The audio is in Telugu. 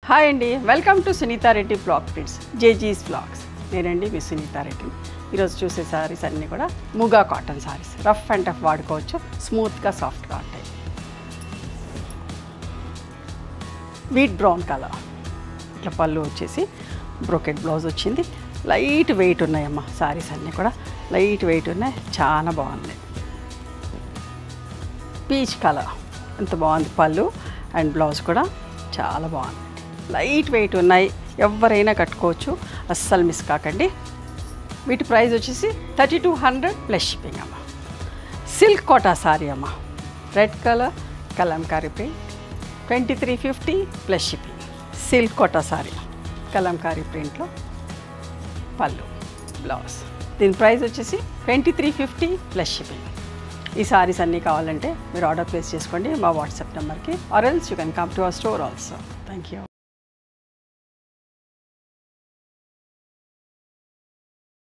హాయ్ అండి, welcome to Sunitha Reddy blog prints జేజీస్ బ్లాగ్స్. నేనండి మీ సునీతా రెడ్డి. ఈరోజు చూసే సారీస్ అన్నీ కూడా muga cotton sarees. Rough and tough వాడుకోవచ్చు, స్మూత్గా సాఫ్ట్గా ఉంటాయి. వీట్ బ్రౌన్ కలర్, ఇట్లా పళ్ళు వచ్చేసి బ్రోకెట్ బ్లౌజ్ వచ్చింది. లైట్ వెయిట్ ఉన్నాయమ్మా సారీస్ అన్నీ కూడా లైట్ వెయిట్ ఉన్నాయి, చాలా బాగుంది. పీచ్ కలర్ ఎంత బాగుంది, పళ్ళు అండ్ బ్లౌజ్ కూడా చాలా బాగుంది. లైట్ వెయిట్ ఉన్నాయి, ఎవరైనా కట్టుకోవచ్చు, అస్సలు మిస్ కాకండి. వీటి ప్రైస్ వచ్చేసి 3200 ప్లస్ షిప్పింగ్ అమ్మ. సిల్క్ కోటా సారీ అమ్మ, red colour Kalamkari print, 2350 plus shipping. Silk Kota saree Kalamkari ప్రింట్లో పళ్ళు బ్లౌజ్. దీని ప్రైస్ వచ్చేసి 2350 ప్లస్ షిప్పింగ్. ఈ సారీస్ అన్నీ కావాలంటే మీరు ఆర్డర్ ప్లేస్ చేసుకోండి మా వాట్సాప్ నెంబర్కి, or else you can come to our store also. Thank you.